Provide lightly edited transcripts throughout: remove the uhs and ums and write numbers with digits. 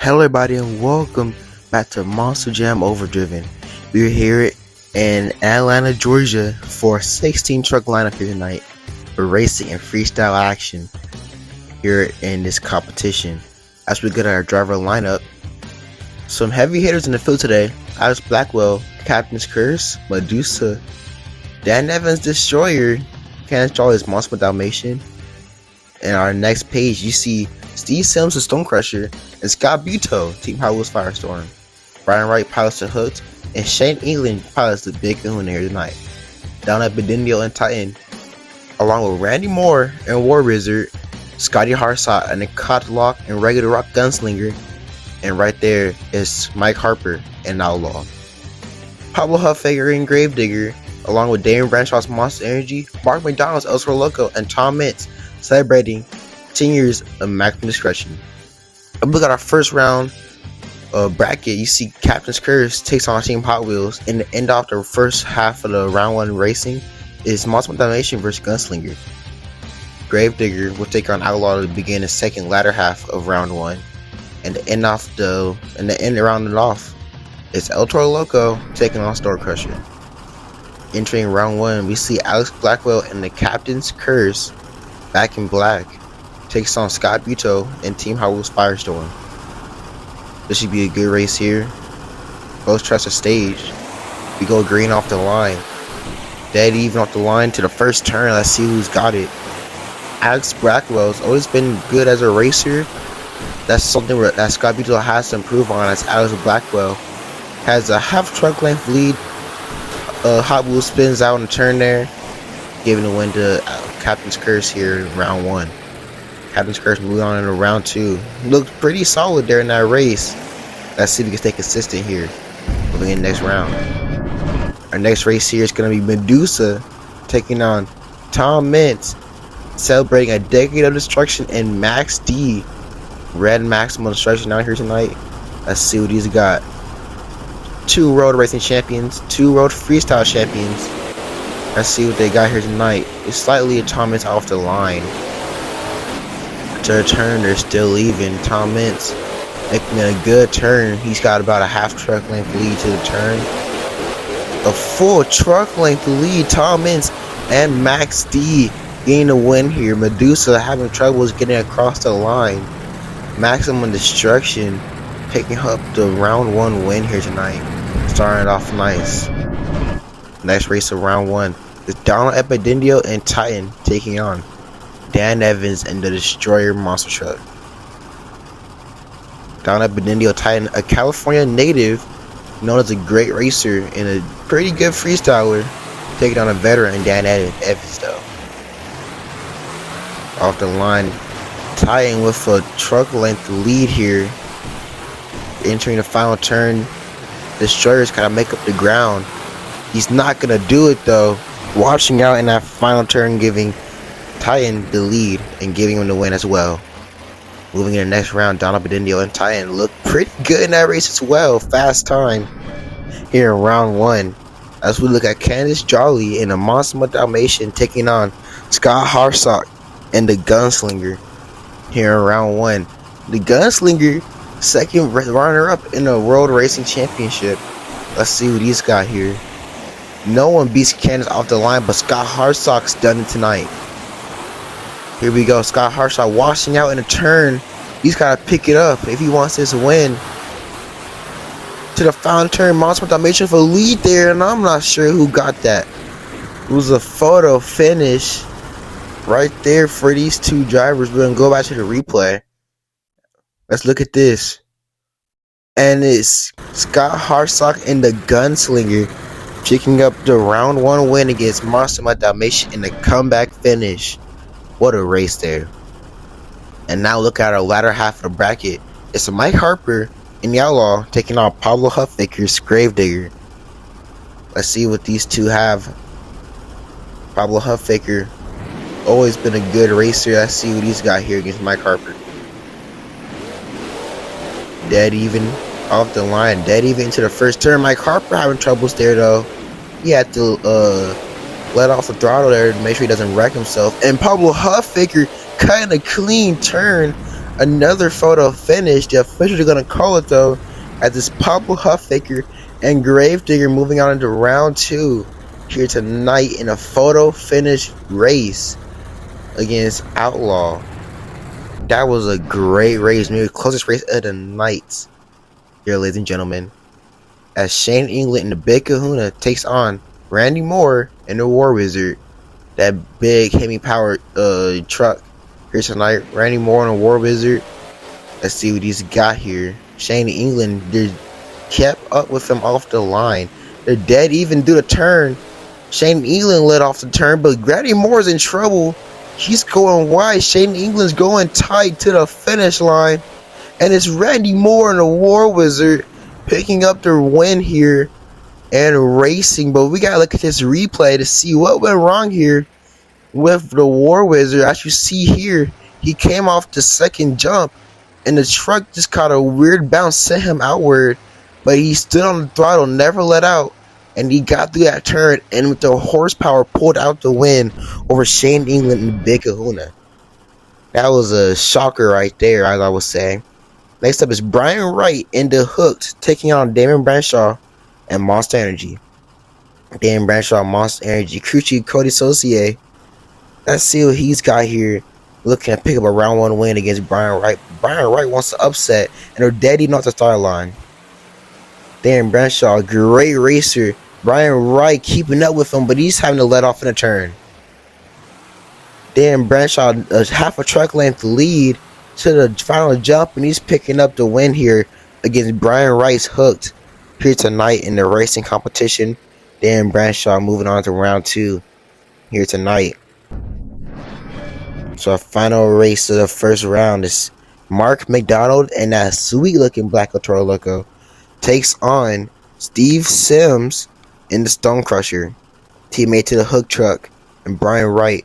Hello everybody and welcome back to Monster Jam Overdriven. We're here in Atlanta, Georgia for a 16 truck lineup here tonight for racing and freestyle action here in this competition. As we get our driver lineup, some heavy hitters in the field today: Alex Blackwell, Captain's Curse, Medusa, Dan Evans Destroyer, Candace Jolly's Monster Dalmatian. And our next page, you see Steve Sims, the Stone Crusher, and Scott Buto, Team Hot Wheels Firestorm. Brian Wright pilots the Hooked, and Shane England pilots the Big Kahuna here tonight. Down at Bedindio and Titan, along with Randy Moore and War Wizard, Scotty Harsot and the Cotlock and Regular Rock Gunslinger, and right there is Mike Harper and Outlaw. Pablo Huffhager and Gravedigger, along with Damian Branshaw's Monster Energy, Mark McDonald's El Soro Loco, and Tom Mintz, celebrating 10 years of maximum discretion. We got our first round bracket. You see Captain's Curse takes on Team Hot Wheels, and the end of the first half of the round 1 racing is Monster Domination versus Gunslinger. Gravedigger will take on Outlaw to begin the second latter half of round 1, and the end round it off is El Toro Loco taking on Store Crusher. Entering round 1, we see Alex Blackwell and the Captain's Curse, back in black, takes on Scott Buto and Team Hot Wheels Firestorm. This should be a good race here. Both tracks are staged. We go green off the line. Dead even off the line to the first turn. Let's see who's got it. Alex Blackwell's always been good as a racer. That's something that Scott Buto has to improve on, as Alex Blackwell has a half truck length lead. Hot Wheels spins out in the turn there, giving the win to Captain's Curse here in round 1. Captain's Curse moving on into round 2. Looked pretty solid there in that race. Let's see if we can stay consistent here moving in the next round. Our next race here is going to be Medusa taking on Tom Mintz, celebrating a decade of destruction, and Max D, Red Maximum Destruction out here tonight. Let's see what he's got. 2 road racing champions, 2 road freestyle champions. Let's see what they got here tonight. It's slightly a Tom Mintz off the line. To the turn, they're still even. Tom Mintz making a good turn. He's got about a half truck length lead to the turn. A full truck length lead. Tom Mintz and Max D getting a win here. Medusa having troubles getting across the line. Maximum Destruction picking up the round 1 win here tonight. Starting it off nice. Next race of round 1 is Donald Epidindio and Titan taking on Dan Evans and the Destroyer Monster Truck. Donald Epidindio Titan, a California native, known as a great racer and a pretty good freestyler, taking on a veteran Dan Evans though. Off the line, Titan with a truck length lead here. Entering the final turn, Destroyer's kind of make up the ground. He's not gonna do it though. Watching out in that final turn, giving Titan the lead and giving him the win as well. Moving in the next round, Donald Bedindio and Titan look pretty good in that race as well. Fast time here in round 1. As we look at Candace Jolly and the Monster Dalmatian taking on Scott Harsot and the Gunslinger here in round 1. The Gunslinger, second runner-up in the World Racing Championship. Let's see what he's got here. No one beats Candace off the line, but Scott Harsot's done it tonight. Here we go. Scott Harsot washing out in a turn. He's got to pick it up if he wants this win. To the final turn, Monster Dalmatian for lead there, and I'm not sure who got that. It was a photo finish right there for these 2 drivers. We're going to go back to the replay. Let's look at this. And it's Scott Harsot and the Gunslinger picking up the round 1 win against Monster Dalmatian in the comeback finish. What a race there. And now look at our latter half of the bracket. It's Mike Harper and the Outlaw taking on Pablo Huffhager's Gravedigger. Let's see what these 2 have. Pablo Huffhager, always been a good racer. Let's see what he's got here against Mike Harper. Dead even off the line. Dead even into the first turn. Mike Harper having troubles there though. He had to let off the throttle there to make sure he doesn't wreck himself. And Pablo Huffhager cutting a clean turn Another photo finish. The officials are gonna call it though, as this Pablo Hufffaker and Gravedigger moving on into round 2 here tonight in a photo finish race against Outlaw. That was a great race, maybe the closest race of the night here, ladies and gentlemen. As Shane England and the Big Kahuna takes on Randy Moore and the War Wizard, that big heavy powered truck here tonight. Randy Moore and the War Wizard. Let's see what he's got here. Shane England, they kept up with him off the line. They're dead even do the turn. Shane England led off the turn, but Randy Moore's in trouble. He's going wide. Shane England's going tight to the finish line. And it's Randy Moore and the War Wizard picking up their win here and racing. But we gotta look at this replay to see what went wrong here with the War Wizard. As you see here, he came off the second jump and the truck just caught a weird bounce, sent him outward, but he stood on the throttle, never let out, and he got through that turn and with the horsepower pulled out the win over Shane England and the Big Kahuna. That was a shocker right there, as I would say. Next up is Brian Wright in the Hooked taking on Damon Bradshaw and Monster Energy. Damon Bradshaw, Monster Energy, crew chief Cody Saucier. Let's see what he's got here. Looking to pick up a round 1 win against Brian Wright. Brian Wright wants to upset, and they're dead even off the start line. Damon Bradshaw, great racer. Brian Wright keeping up with him, but he's having to let off in a turn. Damon Bradshaw, half a truck length lead to the final jump, and he's picking up the win here against Brian Wright's Hooked here tonight in the racing competition. Dan Bradshaw moving on to round 2 here tonight. So our final race of the first round is Mark McDonald and that sweet looking Black Toro Loco takes on Steve Sims in the Stone Crusher, teammate to the Hook Truck, and Brian Wright.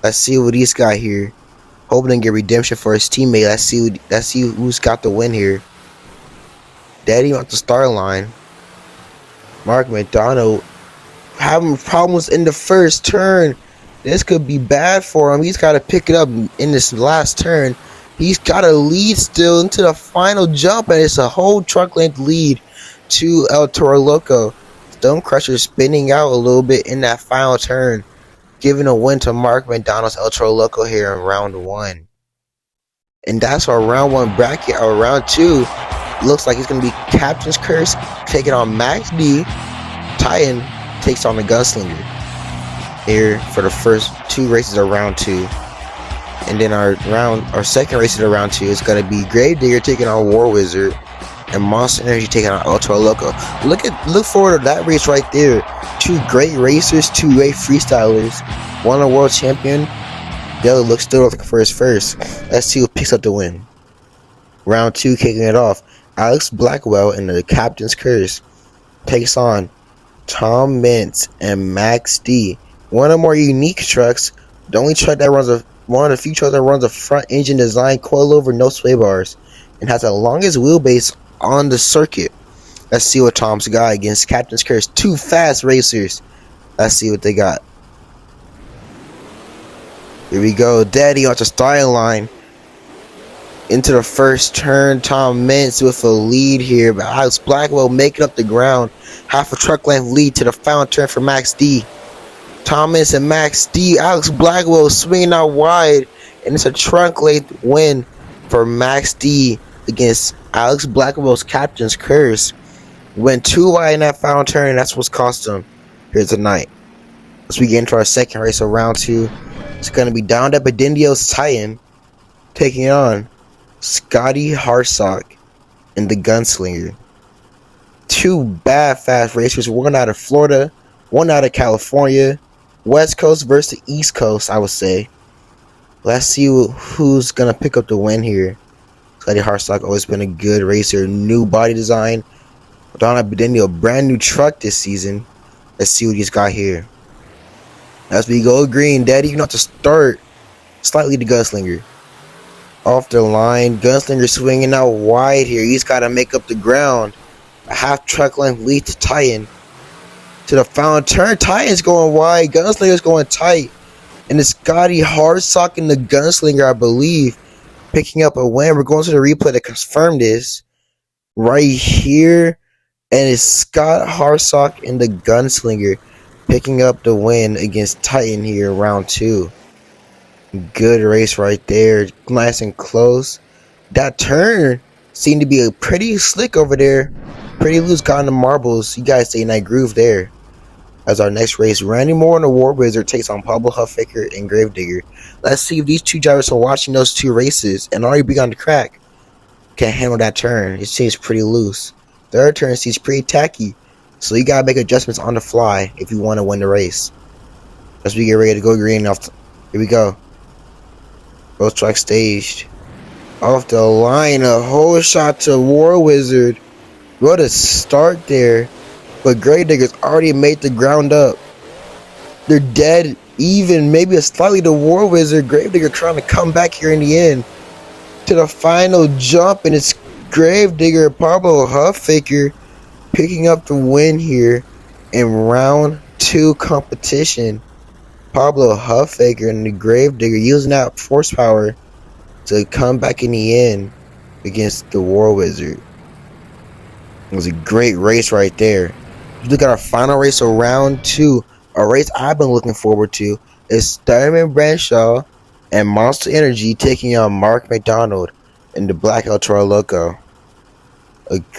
Let's see what he's got here. Hoping to get redemption for his teammate. Let's see who's got the win here. Daddy on the start line. Mark McDonald having problems in the first turn. This could be bad for him. He's got to pick it up in this last turn. He's got a lead still into the final jump, and it's a whole truck length lead to El Toro Loco. Stone Crusher spinning out a little bit in that final turn, giving a win to Mark McDonald's El Toro Loco here in round 1. And that's our round 1 bracket. Our round 2 looks like it's going to be Captain's Curse taking on Max D. Titan takes on the Gunslinger here for the first 2 races of round 2. And then our second race of the round 2 is going to be Gravedigger taking on War Wizard and Monster Energy taking on El Toro Loco. Look forward to that race right there. 2 great racers, 2 great freestylers, one a world champion, the other looks still looking for his first. Let's see who picks up the win. Round 2 kicking it off. Alex Blackwell in the Captain's Curse takes on Tom Mintz and Max D. One of the more unique trucks. The only truck that runs one of the few trucks that runs a front engine design, coilover, no sway bars, and has the longest wheelbase on the circuit. Let's see what Tom's got against Captain's Curse. 2 fast racers. Let's see what they got. Here we go. Daddy on the starting line. Into the first turn. Tom Mintz with a lead here. But Alex Blackwell making up the ground. Half a truck length lead to the final turn for Max D. Tom Mintz and Max D. Alex Blackwell swinging out wide. And it's a truck length win for Max D against Alex Blackwell's Captain's Curse. Went too wide in that final turn. That's what's cost him here tonight. As we get into our second race of round 2, it's going to be Down at Bedindio's Titan taking on Scotty Harsock and the Gunslinger. 2 bad fast racers, one out of Florida, one out of California. West Coast versus the East Coast, I would say. Let's see who's going to pick up the win here. Scotty Harsock always been a good racer. New body design. Donna Bedindio, brand new truck this season. Let's see what he's got here. As we go green, Daddy, you not to start slightly the Gunslinger. Off the line, Gunslinger swinging out wide here. He's got to make up the ground. A half truck length lead to Titan. To the final turn, Titan's going wide. Gunslinger's going tight. And it's Scotty Harsock and the Gunslinger, I believe, picking up a win. We're going to the replay to confirm this right here. And it's Scott Harsock and the Gunslinger picking up the win against Titan here, round 2. Good race right there. Nice and close. That turn seemed to be a pretty slick over there. Pretty loose, got in the marbles. You guys stay in that groove there. As our next race, Randy Moore and the War Wizard takes on Pablo Hufffaker and Gravedigger. Let's see if these two drivers are watching those two races and already begun to crack. Can't handle that turn. It seems pretty loose. Third turn seems pretty tacky. So you gotta make adjustments on the fly if you want to win the race. As we get ready to go green off. Here we go. Both tracks staged. Off the line, a whole shot to War Wizard. What a start there. But Gravedigger's already made the ground up. They're dead even, maybe a slightly to War Wizard. Gravedigger trying to come back here in the end to the final jump, and it's Gravedigger Pablo Hufffaker picking up the win here in round 2 competition. Pablo Hufffaker and the Gravedigger using that horsepower to come back in the end against the War Wizard. It was a great race right there. Look at our final race of round 2. A race I've been looking forward to is Thurman Bradshaw and Monster Energy taking on Mark McDonald in the Black El Toro Loco.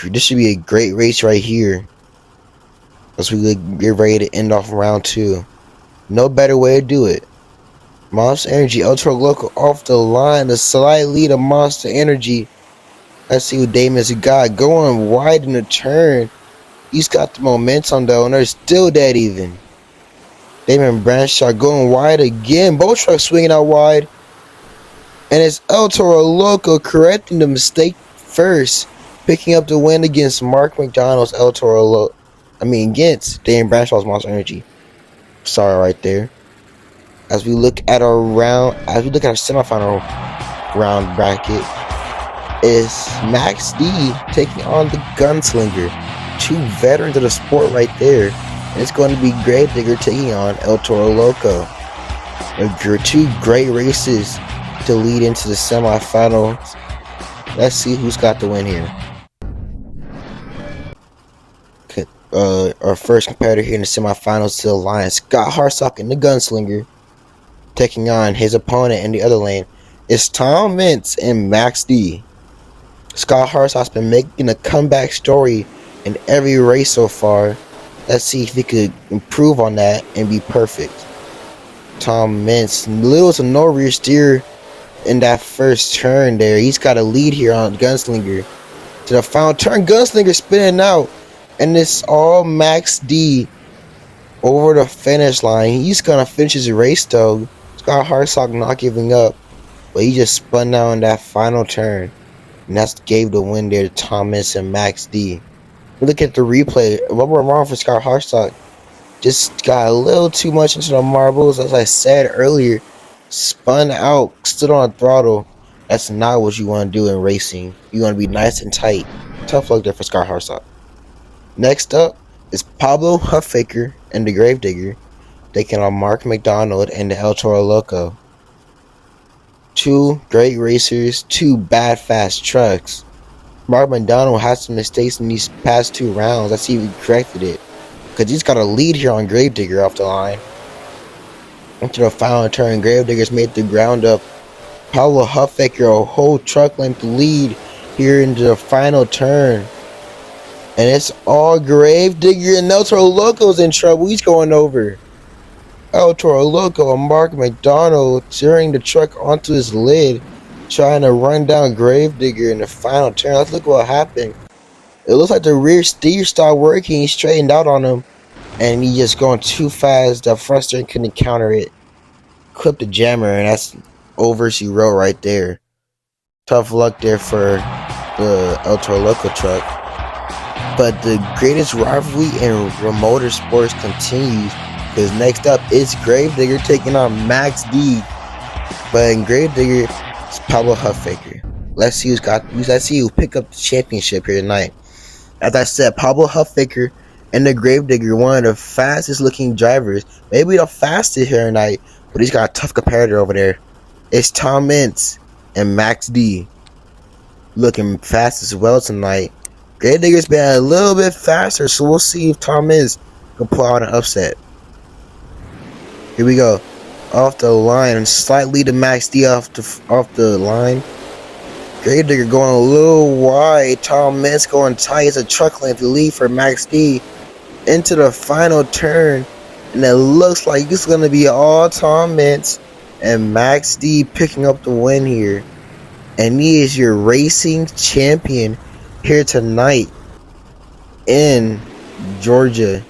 This should be a great race right here as we get ready to end off round 2. No better way to do it. Monster Energy, El Toro Loco off the line. A slight lead of Monster Energy. Let's see what Damon's got. Going wide in the turn. He's got the momentum though, and they're still dead even. Damon Bradshaw going wide again. Both trucks swinging out wide. And it's El Toro Loco correcting the mistake first. Picking up the win against Mark McDonald's El Toro Loco. Against Damon Bradshaw's Monster Energy. Sorry right there. As we look at our semifinal round bracket, is Max D taking on the Gunslinger. 2 veterans of the sport right there. And it's going to be Gravedigger taking on El Toro Loco. 2 great races to lead into the semifinals. Let's see who's got the win here. Our first competitor here in the semifinals to the line, Scott Harsock and the Gunslinger, taking on his opponent in the other lane. It's Tom Mintz and Max D. Scott Harsock's been making a comeback story in every race so far. Let's see if he could improve on that and be perfect. Tom Mintz, little to no rear steer in that first turn there. He's got a lead here on Gunslinger. To the final turn, Gunslinger spinning out. And it's all Max D over the finish line. He's going to finish his race though. Scott Harsock not giving up. But he just spun out in that final turn. And that's gave the win there to Thomas and Max D. Look at the replay. What went wrong for Scott Harsock? Just got a little too much into the marbles. As I said earlier, spun out, stood on throttle. That's not what you want to do in racing. You want to be nice and tight. Tough luck there for Scott Harsock. Next up is Pablo Hufffaker and the Gravedigger taking on Mark McDonald and the El Toro Loco. 2 great racers, 2 bad fast trucks. Mark McDonald had some mistakes in these past 2 rounds. Let's see if he corrected it. Because he's got a lead here on Gravedigger off the line. Into the final turn, Gravedigger's made the ground up. Pablo Hufffaker a whole truck length lead here into the final turn. And it's all Gravedigger, and El Toro Loco's in trouble. He's going over. El Toro Loco and Mark McDonald steering the truck onto his lid, trying to run down Gravedigger in the final turn. Let's look what happened. It looks like the rear steer stopped working. He straightened out on him, and he just going too fast. The front steering couldn't counter it. Clipped the jammer, and that's over she wrote right there. Tough luck there for the El Toro Loco truck. But the greatest rivalry in motorsports continues, because next up is Gravedigger taking on Max D. But in Gravedigger, it's Pablo Hufffaker. Let's see who pick up the championship here tonight. As I said, Pablo Hufffaker and the Gravedigger, one of the fastest looking drivers, maybe the fastest here tonight, but he's got a tough competitor over there. It's Tom Mintz. and Max D looking fast as well tonight. Gravedigger's been a little bit faster, so we'll see if Tom is can pull out an upset. Here we go. Off the line and slightly to Max D off the line. Gravedigger going a little wide. Tom Mintz going tight. It's a truck length lead for Max D into the final turn. And it looks like it's going to be all Tom Mintz and Max D picking up the win here. And he is your racing champion here tonight in Georgia,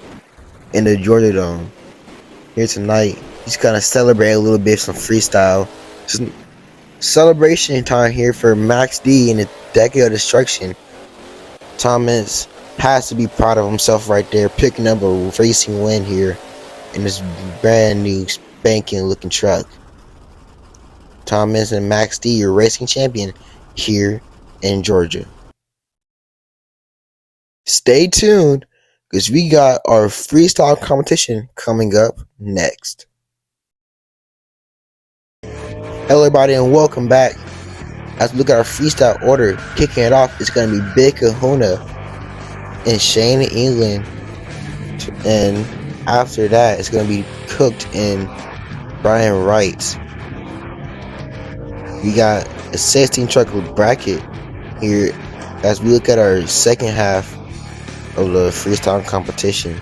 in the Georgia Dome. Here tonight, he's gonna celebrate a little bit, some freestyle. Just celebration time here for Max D in the Decade of Destruction. Thomas has to be proud of himself right there, picking up a racing win here in this brand new spanking looking truck. Thomas and Max D, your racing champion here in Georgia. Stay tuned, because we got our freestyle competition coming up next. Hello everybody and welcome back. As we look at our freestyle order, kicking it off is going to be Big Kahuna and Shane England. And after that, it's going to be Cooked and Brian Wright. We got a 16 truck bracket here as we look at our second half of the freestyle competition.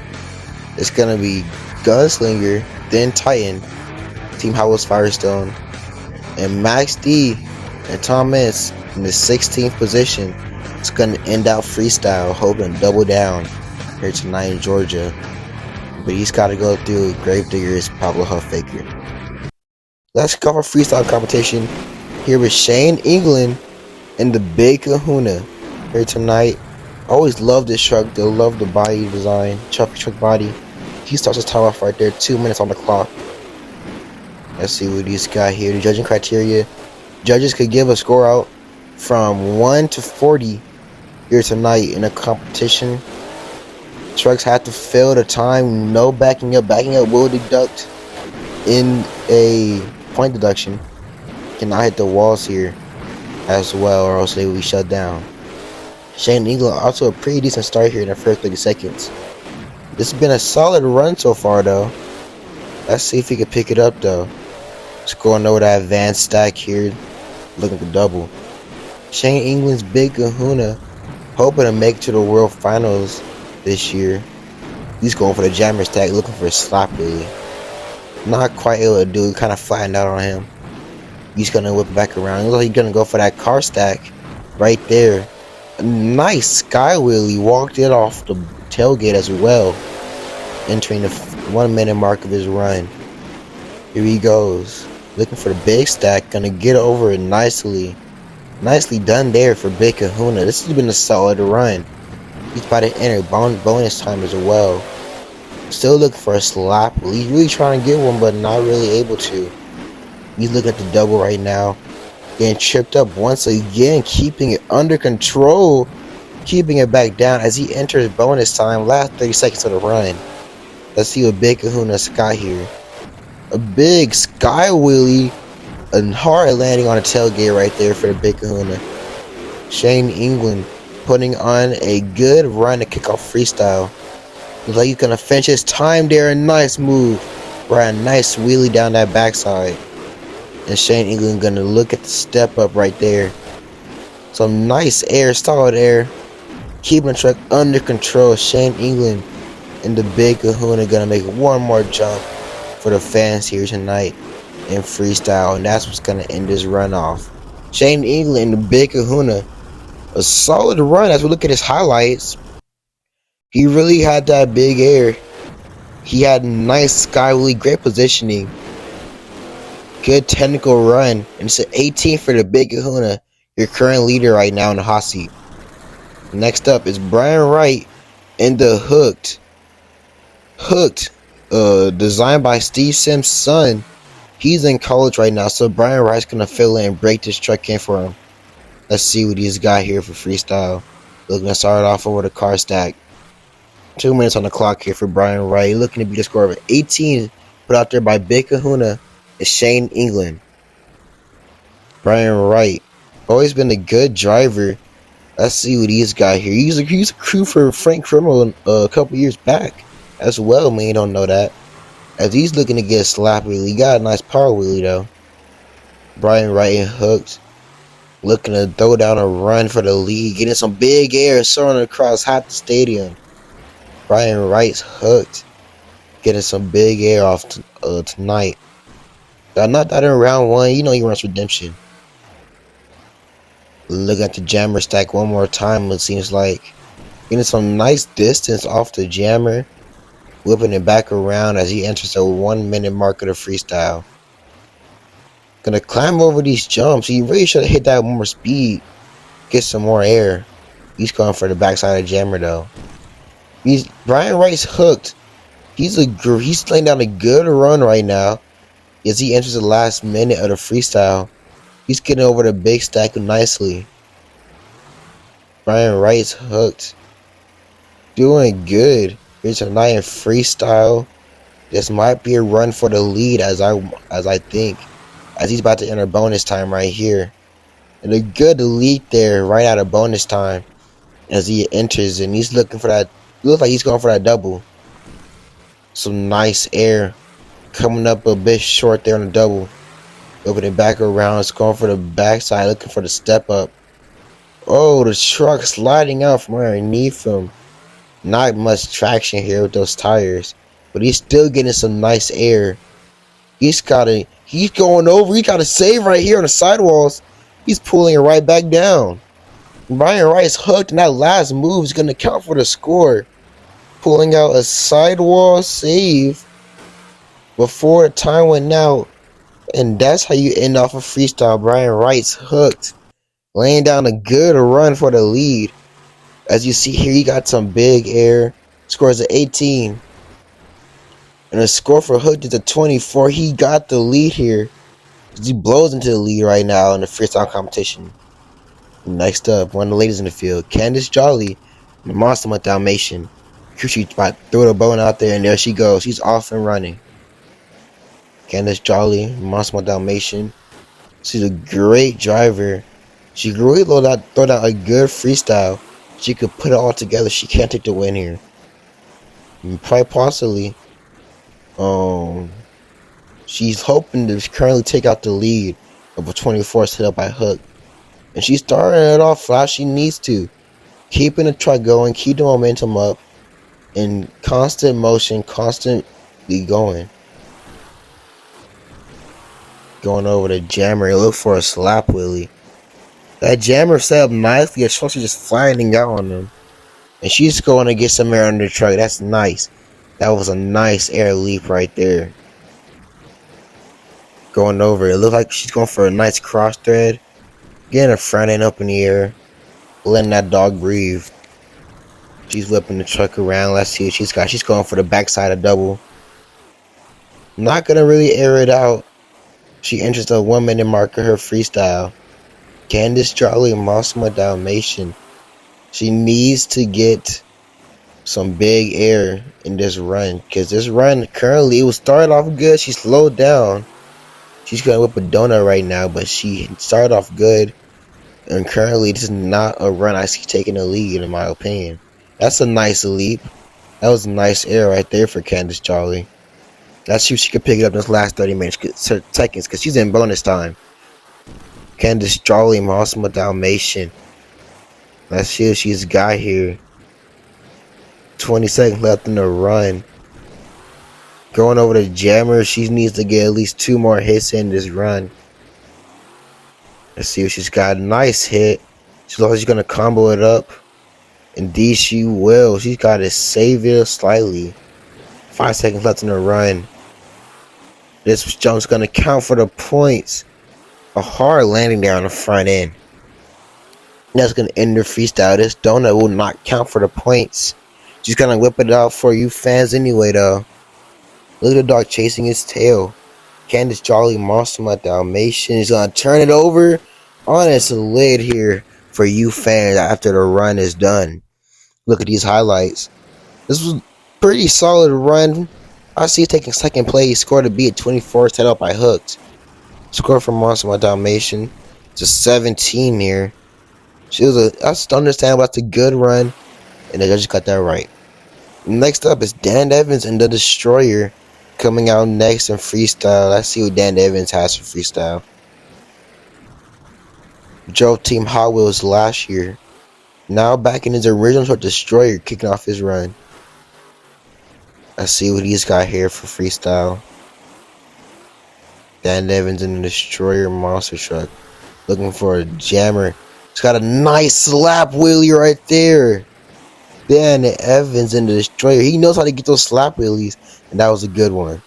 It's gonna be Gunslinger, then Titan, Team Howells Firestone, and Max D and Tom Mintz in the 16th position. It's gonna end out freestyle, hoping to double down here tonight in Georgia. But he's gotta go through Gravedigger's Pablo Huffbaker. Let's go for freestyle competition here with Shane England and the Big Kahuna here tonight. Always love this truck. They love the body design, truck body. He starts his time off right there. 2 minutes on the clock. Let's see what he's got here. The judging criteria. Judges could give a score out from 1 to 40 here tonight in a competition. Trucks have to fill the time. No backing up. Backing up will deduct in a point deduction. Cannot hit the walls here as well, or else they will be shut down. Shane England also a pretty decent start here in the first 30 seconds. This has been a solid run so far though. Let's see if he can pick it up though. Just going over that advanced stack here, looking for double. Shane England's Big Kahuna hoping to make it to the World Finals this year. He's going for the jammer stack, looking for a slap really. Not quite able to do, kind of flattened out on him. He's gonna whip it back around. Looks like he's gonna go for that car stack right there. A nice sky wheelie, walked it off the tailgate as well, entering the 1 minute mark of his run. Here he goes, looking for the big stack, gonna get over it nicely. Nicely done there for Big Kahuna. This has been a solid run. He's about to enter bonus time as well. Still looking for a slap. He's really trying to get one, but not really able to. He's looking at the double right now. Getting tripped up once again, keeping it under control. Keeping it back down as he enters bonus time. Last 30 seconds of the run. Let's see what Big Kahuna's got here. A big sky wheelie. A hard landing on a tailgate right there for the Big Kahuna. Shane England putting on a good run to kick off freestyle. Looks like he's going to finish his time there. A nice move. Right, a nice wheelie down that backside. And Shane England going to look at the step up right there. Some nice air, solid air. Keeping the truck under control. Shane England and the Big Kahuna going to make one more jump for the fans here tonight in freestyle. And that's what's going to end this run off. Shane England and the Big Kahuna. A solid run as we look at his highlights. He really had that big air. He had nice sky wheelie, great positioning. Good technical run. And it's an 18 for the Big Kahuna, your current leader right now in the hot seat. Next up is Brian Wright in the Hooked. Designed by Steve Sims' son. He's in college right now, so Brian Wright's going to fill in and break this truck in for him. Let's see what he's got here for freestyle. Looking to start off over the car stack. 2 minutes on the clock here for Brian Wright. Looking to beat a score of 18 put out there by Big Kahuna and Shane England. Brian Wright, always been a good driver. Let's see what he's got here. He's a crew for Frank Crimmel a couple years back as well. Man, you don't know that. As he's looking to get a slap wheelie, he got a nice power wheelie though. Brian Wright and hooked, looking to throw down a run for the lead, getting some big air, soaring across half the stadium. Brian Wright's hooked, getting some big air off tonight. Not that in round one, you know he runs redemption. Look at the jammer stack one more time, it seems like. Getting some nice distance off the jammer, whipping it back around as he enters the 1 minute mark of the freestyle. Gonna climb over these jumps. He really should have hit that with more speed, get some more air. He's going for the backside of the jammer though. Brian Wright's hooked. He's laying down a good run right now as he enters the last minute of the freestyle. He's getting over the big stack nicely. Brian Wright's hooked. Doing good. Here's tonight in freestyle. This might be a run for the lead as I think. As he's about to enter bonus time right here. And a good lead there right out of bonus time. As he enters and he's looking for that. Looks like he's going for that double. Some nice air. Coming up a bit short there on the double. Opening back around. It's going for the backside. Looking for the step up. Oh, the truck sliding out from underneath him. Not much traction here with those tires. But he's still getting some nice air. He's going over. He got a save right here on the sidewalls. He's pulling it right back down. Brian Wright's hooked, and that last move is going to count for the score. Pulling out a sidewall save before the time went out. And that's how you end off a freestyle. Brian Wright's hooked. Laying down a good run for the lead. As you see here, he got some big air. Scores an 18. And the score for Hooked is a 24. He got the lead here. He blows into the lead right now in the freestyle competition. Next up, one of the ladies in the field, Candace Jolly, the Monster with Dalmatian. She about threw the bone out there, and there she goes. She's off and running. Candace Jolly, Monster with Dalmatian. She's a great driver. She can really throw down a good freestyle. She could put it all together. She can't take the win here. And probably possibly. She's hoping to currently take out the lead of a 24 set up by Hook. And she's starting it off fast. She needs to. Keeping the truck going, keep the momentum up, in constant motion, constantly going. Going over the jammer, look for a slap wheelie. That jammer set up nicely, it's supposed to just flying out on them. And she's going to get some air under the truck. That's nice. That was a nice air leap right there. Going over. It looks like she's going for a nice cross thread. Getting her front end up in the air. Letting that dog breathe. She's whipping the truck around. Let's see what she's got. She's going for the backside of double. Not going to really air it out. She enters the 1 minute mark of her freestyle. Candace Jolly Mossma Dalmatian. She needs to get some big air in this run, because this run currently, it was started off good. She slowed down. She's gonna whip a donut right now, but she started off good, and currently this is not a run I see taking the lead, in my opinion. That's a nice leap. That was nice air right there for Candace Jolly. Let's see if she can pick it up in this last 30 seconds, because she's in bonus time. Candace Jolly Mossma Dalmatian. Let's see if she's got here. 20 seconds left in the run. Going over the jammer. She needs to get at least 2 more hits in this run. Let's see if she's got a nice hit. She looks like she's going to combo it up. Indeed she will. She's got to save it slightly. 5 seconds left in the run. This jump's going to count for the points. A hard landing there on the front end. That's going to end the freestyle. This donut will not count for the points. She's going to whip it out for you fans anyway, though. Look at the dog chasing his tail. Candace Jolly Monster Dalmatian is going to turn it over on its lid here for you fans after the run is done. Look at these highlights. This was a pretty solid run. I see it taking second place. Scored to be at 24, set up by Hooked. Score for Monster Dalmatian. It's a 17 here. That's understandable. That's a good run, and the judges got that right. Next up is Dan Evans and the Destroyer coming out next in freestyle. Let's see what Dan Evans has for freestyle. Drove Team Hot Wheels last year. Now back in his original short, Destroyer kicking off his run. Let's see what he's got here for freestyle. Dan Evans in the Destroyer monster truck. Looking for a jammer. He's got a nice slap wheelie right there. Dan Evans in the Destroyer. He knows how to get those slap wheelies. And that was a good one.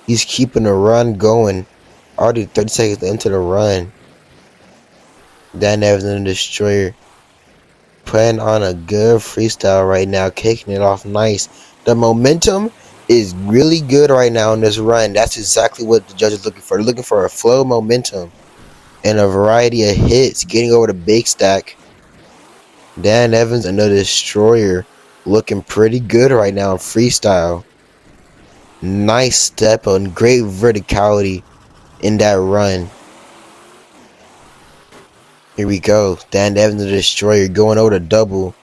He's keeping the run going. Already 30 seconds into the run. Dan Evans in the Destroyer. Putting on a good freestyle right now. Kicking it off nice. The momentum is really good right now in this run. That's exactly what the judge is looking for. They're looking for a flow of momentum and a variety of hits. Getting over the big stack. Dan Evans and the Destroyer looking pretty good right now in freestyle. Nice step and great verticality in that run. Here we go. Dan Evans and the Destroyer going over the double.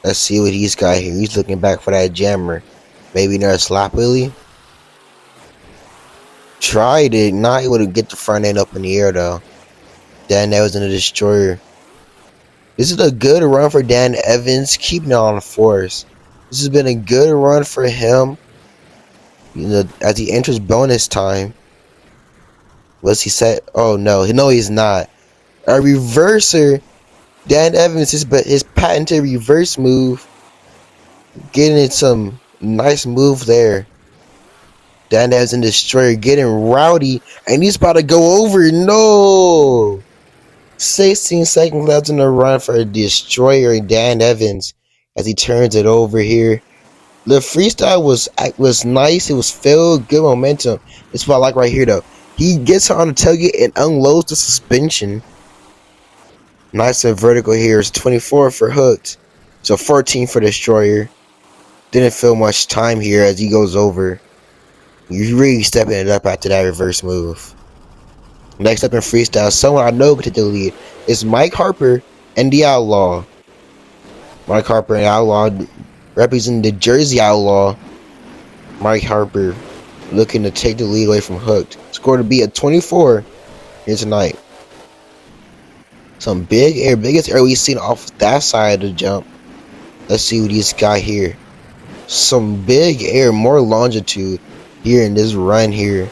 Let's see what he's got here. He's looking back for that jammer. Maybe another slap wheelie. Tried it. Not able to get the front end up in the air though. Dan Evans and the Destroyer. This is a good run for Dan Evans. Keeping it on the force. This has been a good run for him. You know, as he enters bonus time. What's he set? Oh no, he's not. A reverser. Dan Evans, his patented reverse move. Getting it some nice move there. Dan Evans and Destroyer getting rowdy. And he's about to go over. No! 16 seconds left in the run for Destroyer and Dan Evans. As he turns it over here. The freestyle was nice. It was filled. Good momentum. It's what I like right here though. He gets her on the tailgate and unloads the suspension. Nice and vertical here. It's 24 for Hooked. So 14 for Destroyer. Didn't feel much time here as he goes over. You're really stepping it up after that reverse move. Next up in freestyle, someone I know could take the lead is Mike Harper and the Outlaw. Mike Harper and Outlaw representing the Jersey Outlaw. Mike Harper looking to take the lead away from Hooked. Score to be a 24 here tonight. Some big air, biggest air we've seen off that side of the jump. Let's see what he's got here. Some big air, more longitude here in this run here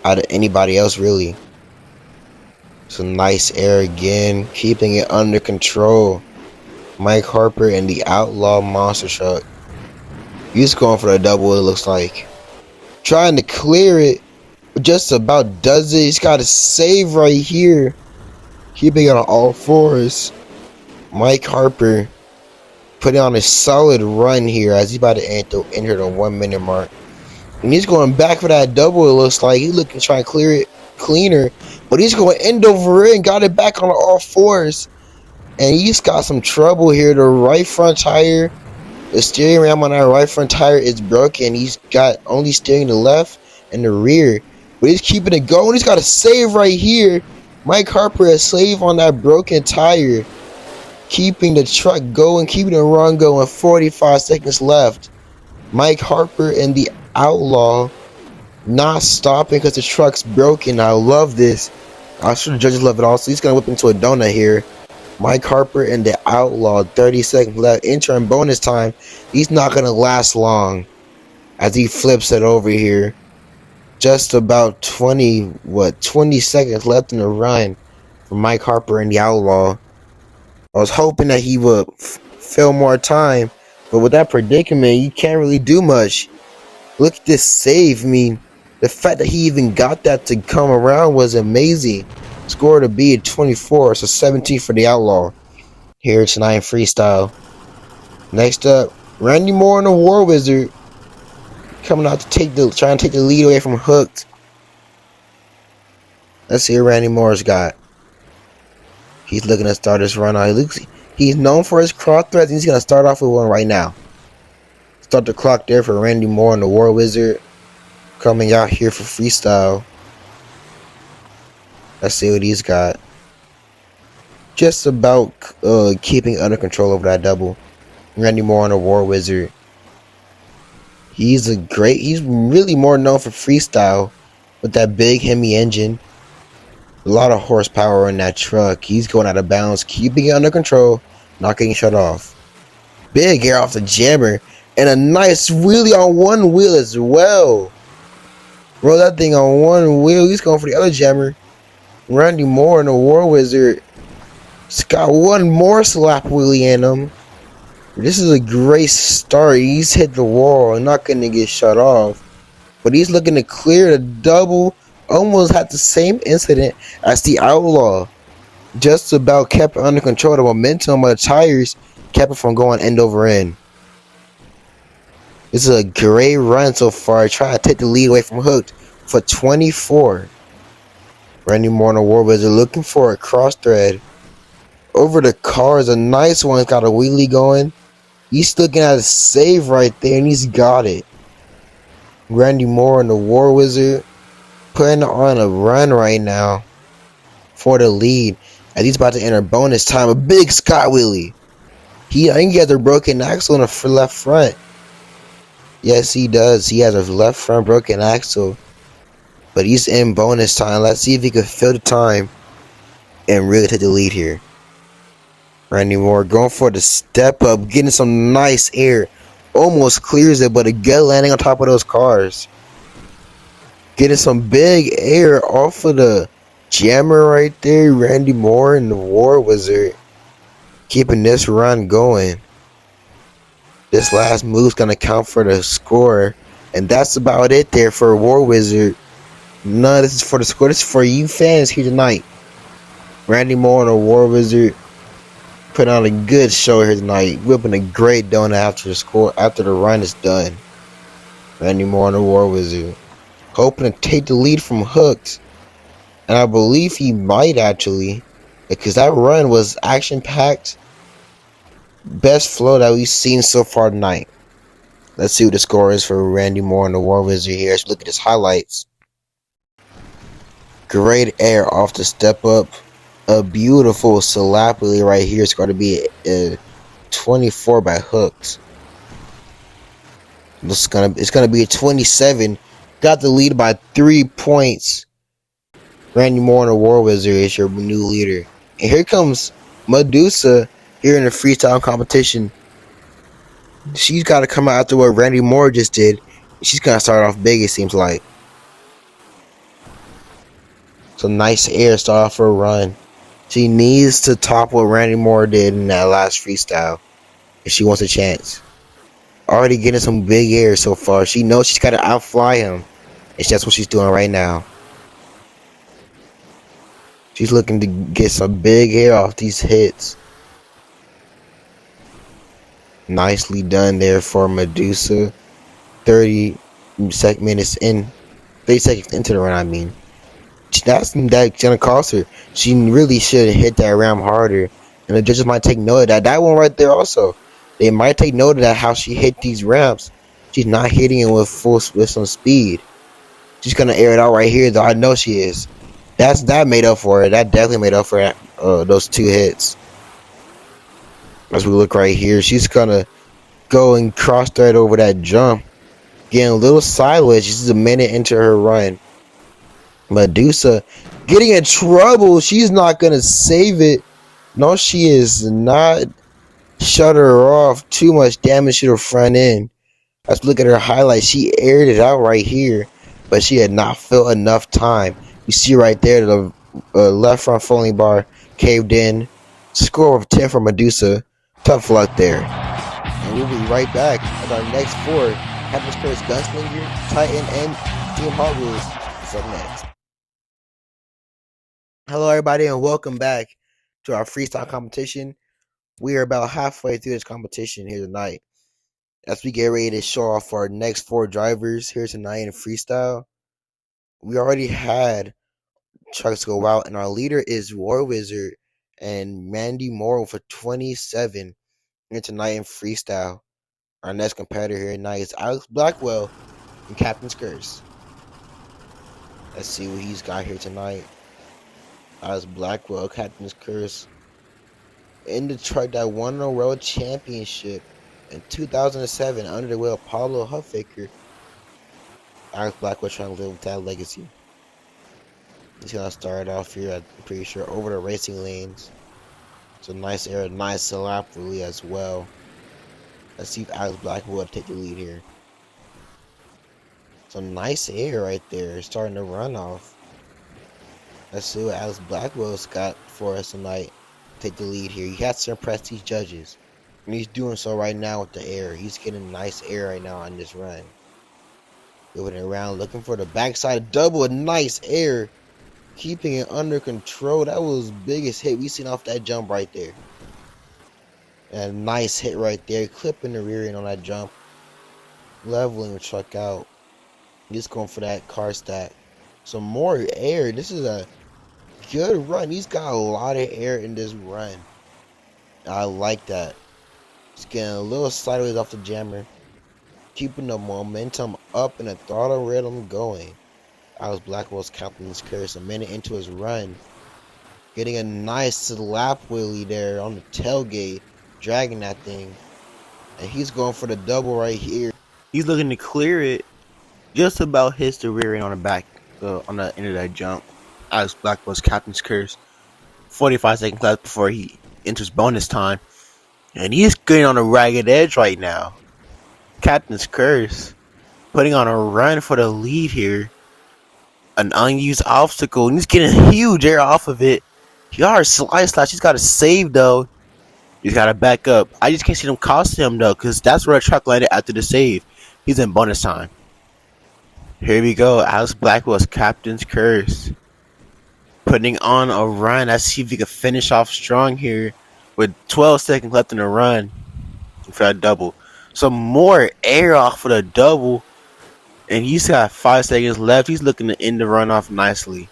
out of anybody else really. Some nice air again, keeping it under control. Mike Harper and the Outlaw monster truck. He's going for the double, it looks like. Trying to clear it, but just about does it. He's got a save right here. Keeping it on all fours. Mike Harper putting on a solid run here as he's about to enter the 1 minute mark. And he's going back for that double, it looks like. He's looking to try and clear it cleaner. But he's going end over it and got it back on all fours. And he's got some trouble here. The right front tire, the steering ram on that right front tire is broken. He's got only steering the left and the rear. But he's keeping it going. He's got a save right here. Mike Harper a save on that broken tire. Keeping the truck going, keeping the run going. 45 seconds left. Mike Harper and the Outlaw not stopping because the truck's broken. I love this. I'm sure the judges love it also. He's going to whip into a donut here. Mike Harper and the Outlaw, 30 seconds left. Interim bonus time. He's not going to last long as he flips it over here. Just about 20 seconds left in the run for Mike Harper and the Outlaw. I was hoping that he would fill more time, but with that predicament, you can't really do much. Look at this save. I mean, the fact that he even got that to come around was amazing. Score to be at 24, so 17 for the Outlaw here tonight in freestyle. Next up, Randy Moore and the War Wizard coming out to trying to take the lead away from Hooked. Let's see what Randy Moore's got. He's looking to start this run out. He's known for his cross threats, and he's gonna start off with one right now. Start the clock there for Randy Moore and the War Wizard coming out here for freestyle. Let's see what he's got. Just about keeping under control over that double. Randy Moore on the War Wizard. He's really more known for freestyle with that big Hemi engine. A lot of horsepower in that truck. He's going out of bounds, keeping it under control, not getting shut off. Big air off the jammer, and a nice wheelie on one wheel as well. Roll that thing on one wheel. He's going for the other jammer. Randy Moore and the War Wizard. He's got one more slap wheelie in him. This is a great start. He's hit the wall and not going to get shut off. But he's looking to clear the double. Almost had the same incident as the Outlaw. Just about kept it under control. The momentum of the tires kept it from going end over end. This is a great run so far. Trying to take the lead away from Hooked for 24. Randy Moore and the War Wizard looking for a cross thread. Over the cars, a nice one. Got a wheelie going. He's looking at a save right there, and he's got it. Randy Moore and the War Wizard putting on a run right now for the lead. As he's about to enter bonus time. A big Scott wheelie. I think he has a broken axle in the left front. Yes, he does. He has a left front broken axle. But he's in bonus time. Let's see if he can fill the time and really take the lead here. Randy Moore going for the step up, getting some nice air. Almost clears it, but a good landing on top of those cars. Getting some big air off of the jammer right there. Randy Moore and the War Wizard keeping this run going. This last move's going to count for the score. And that's about it there for War Wizard. None of this is for the score. This is for you fans here tonight. Randy Moore and the War Wizard putting on a good show here tonight. Whipping a great donut after the run is done. Randy Moore and the War Wizard. Hoping to take the lead from Hooked. And I believe he might actually. Because that run was action-packed. Best flow that we've seen so far tonight. Let's see what the score is for Randy Moore and the War Wizard here. Let's look at his highlights. Great air off the step up. A beautiful Salapoli right here. It's going to be a 24 by Hooked. It's gonna be a 27. Got the lead by 3 points. Randy Moore and the War Wizard is your new leader. And here comes Medusa here in the freestyle competition. She's got to come out after what Randy Moore just did. She's gonna start off big, it seems like. Some nice air start off her run. She needs to top what Randy Moore did in that last freestyle if she wants a chance. Already getting some big air so far. She knows she's got to outfly him. And that's what she's doing right now. She's looking to get some big air off these hits. Nicely done there for Medusa. 30 seconds into the run, I mean. That's gonna cost her. She really should hit that ram harder, and the judges might take note of that. That one right there also, they might take note of that how she hit these ramps. She's not hitting it with some speed. She's gonna air it out right here, though. I know she is. That made up for it. That definitely made up for those 2 hits. As we look right here, she's gonna go and cross thread over that jump, getting a little sideways. She's a minute into her run. Medusa getting in trouble. She's not gonna save it. No, she is not. Shut her off. Too much damage to the front end. Let's look at her highlights. She aired it out right here, but she had not filled enough time. You see right there the left front folding bar caved in. Score of 10 for Medusa. Tough luck there. And we'll be right back with our next 4. Captain Curtis Gunslinger, Titan, and Team Hot Wheels. Is up next. Hello everybody and welcome back to our freestyle competition. We are about halfway through this competition here tonight. As we get ready to show off our next 4 drivers here tonight in freestyle. We already had trucks go out and our leader is War Wizard and Randy Moore for 27 here tonight in freestyle. Our next competitor here tonight is Alex Blackwell and Captain's Curse. Let's see what he's got here tonight. Alex Blackwell, Captain's Curse, in Detroit that won a world championship in 2007 under the wheel of Pablo Huffaker. Alex Blackwell trying to live with that legacy. He's gonna start off here, I'm pretty sure, over the racing lanes. It's a nice air, nice lap really as well. Let's see if Alex Blackwell will take the lead here. Some nice air right there, starting to run off. Let's see what Alex Blackwell's got for us tonight. Take the lead here. He has to impress these judges. And he's doing so right now with the air. He's getting nice air right now on this run. Moving around, looking for the backside double. A nice air. Keeping it under control. That was the biggest hit we seen off that jump right there. And a nice hit right there. Clipping the rear end on that jump. Leveling the truck out. He's going for that car stack. Some more air. This is a good run. He's got a lot of air in this run. I like that. He's getting a little sideways off the jammer. Keeping the momentum up and the throttle rhythm going. Alex Blackwell's Captain's Curse a minute into his run. Getting a nice lap wheelie there on the tailgate. Dragging that thing. And he's going for the double right here. He's looking to clear it. Just about hits the rear end on the back. On the end of that jump. Alex Blackwell's Captain's Curse. 45 seconds left before he enters bonus time. And he's getting on a ragged edge right now. Captain's Curse. Putting on a run for the lead here. An unused obstacle. And he's getting huge air off of it. Yard slide slash. He's got to save though. He's got to back up. I just can't see them cost him though. Because that's where the truck landed after the save. He's in bonus time. Here we go. Alex Blackwell's Captain's Curse. Putting on a run. Let's see if he can finish off strong here. With 12 seconds left in the run. For that double. Some more air off of the double. And he's got 5 seconds left. He's looking to end the run off nicely.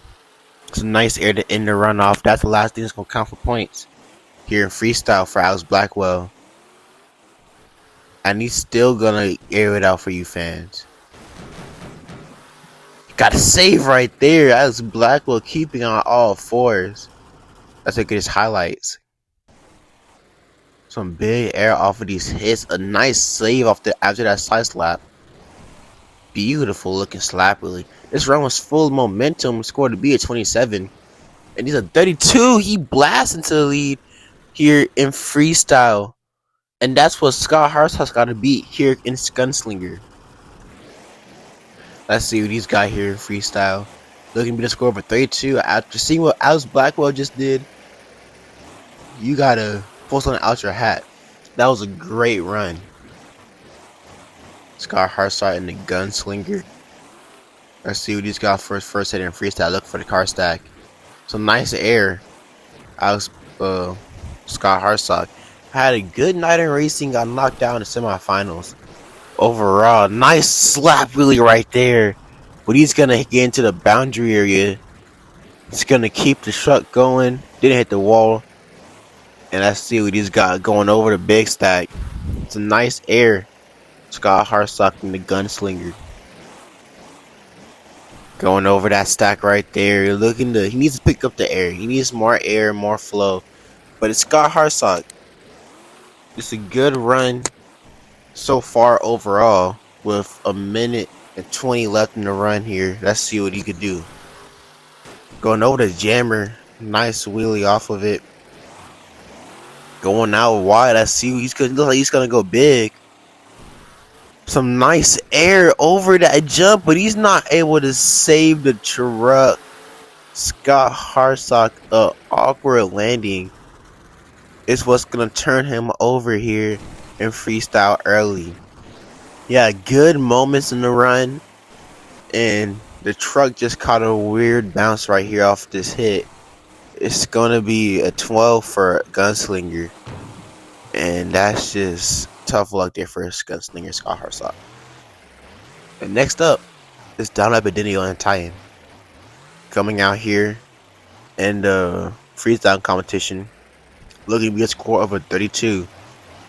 Some nice air to end the run off. That's the last thing that's going to count for points. Here in freestyle for Alex Blackwell. And he's still going to air it out for you fans. Got a save right there. Alex Blackwell keeping on all fours. That's a good highlights. Some big air off of these hits. A nice save off the after that side slap. Beautiful looking slap really. This run was full of momentum. Scored to be a 27. And he's a 32. He blasts into the lead here in freestyle. And that's what Scott Hartsock's got to beat here in Gunslinger. Let's see what he's got here in freestyle. Looking to score over 32. After seeing what Alex Blackwell just did, you gotta pull something out your hat. That was a great run. Scott Hartsock in the Gunslinger. Let's see what he's got for his first hit in freestyle. Look for the car stack. Some nice air. Alex, Scott Hartsock had a good night in racing. Got knocked out in the semifinals. Overall, nice slap really right there. But he's going to get into the boundary area. He's going to keep the truck going. Didn't hit the wall. And let's see what he's got going over the big stack. It's a nice air. Scott Hartsock in the Gunslinger. Going over that stack right there. He needs to pick up the air. He needs more air, more flow. But it's Scott Hartsock. It's a good run so far overall, with a minute and 20 left in the run here. Let's see what he could do. Going over the jammer. Nice wheelie off of it. Going out wide. Let's see. Looks like he's going to go big. Some nice air over that jump, but he's not able to save the truck. Scott Hartsock, awkward landing is what's going to turn him over here in freestyle early. Yeah, good moments in the run, and the truck just caught a weird bounce right here off this hit. It's gonna be a 12 for Gunslinger, and that's just tough luck there for Gunslinger Scott Hartsock. And next up is Donald Bedenio and Titan coming out here in the freestyle competition, looking to be a score of a 32.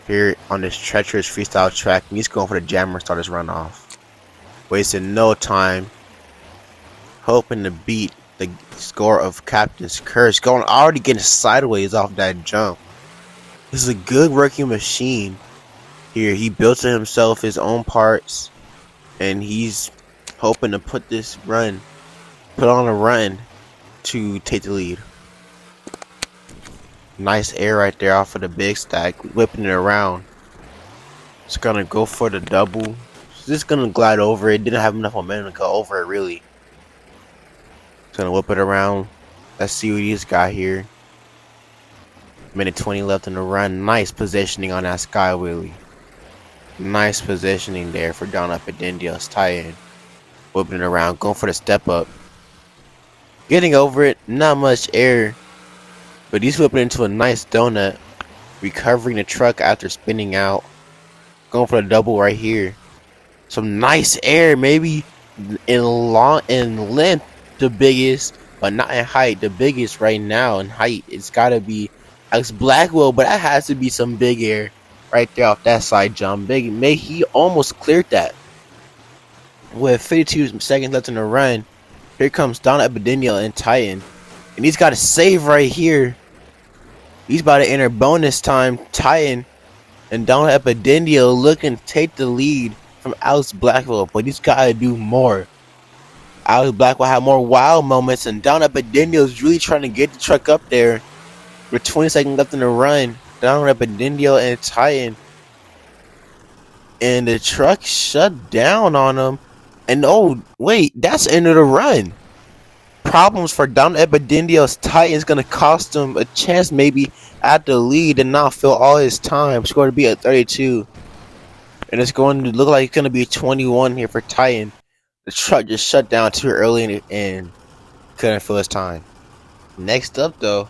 Here on this treacherous freestyle track, and he's going for the jammer to start his run off. Wasting no time. Hoping to beat the score of Captain's Curse, going already getting sideways off that jump. This is a good working machine here. He built to himself his own parts, and he's hoping to put on a run to take the lead. Nice air right there off of the big stack, whipping it around. It's gonna go for the double. It's just gonna glide over it. Didn't have enough momentum to go over it really. It's gonna whip it around. Let's see what he's got here. Minute 20 left in the run. Nice positioning on that sky wheelie. Nice positioning there for Don Epidendio's tie-in. Whipping it around, going for the step up. Getting over it, not much air, but he's whipping into a nice donut. Recovering the truck after spinning out. Going for the double right here. Some nice air, maybe in length the biggest, but not in height. The biggest right now in height, it's gotta be Alex Blackwell, but that has to be some big air right there off that side jump. He almost cleared that. With 52 seconds left in the run, here comes Don Epidenio and Titan, and he's got a save right here. He's about to enter bonus time. Titan and Don Epidenio looking to take the lead from Alex Blackwell, but he's got to do more. Alex Blackwell had more wild moments, and Don Epidenio is really trying to get the truck up there. With 20 seconds left in the run, Don Epidenio and Titan, and the truck shut down on him. And oh, wait, that's the end of the run. Problems for Don Epidendio's Titan is going to cost him a chance maybe at the lead and not fill all his time. It's going to be at 32. And it's going to look like it's going to be 21 here for Titan. The truck just shut down too early and couldn't fill his time. Next up, though,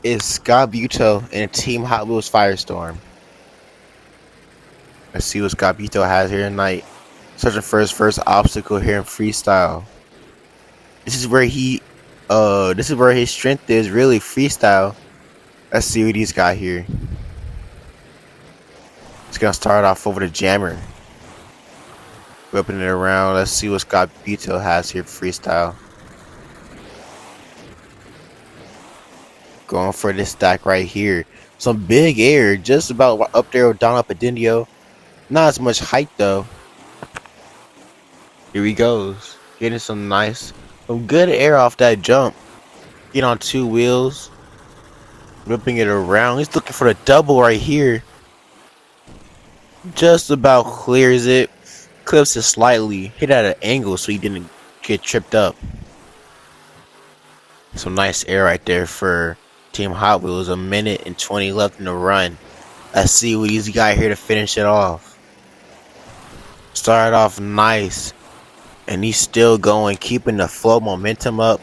is Scott Buto and Team Hot Wheels Firestorm. Let's see what Scott Buto has here tonight. Searching for his first obstacle here in freestyle. This is where his strength is, really, freestyle. Let's see what he's got here. He's gonna start off over the jammer. Whipping it around. Let's see what Scott Buto has here freestyle. Going for this stack right here. Some big air, just about up there with Don Epidenio. Not as much height though. Here he goes. Getting some good air off that jump. Get on two wheels. Whipping it around. He's looking for the double right here. Just about clears it. Clips it slightly. Hit at an angle so he didn't get tripped up. Some nice air right there for Team Hot Wheels. A minute and 20 left in the run. Let's see what he's got here to finish it off. Started off nice. And he's still going, keeping the flow momentum up.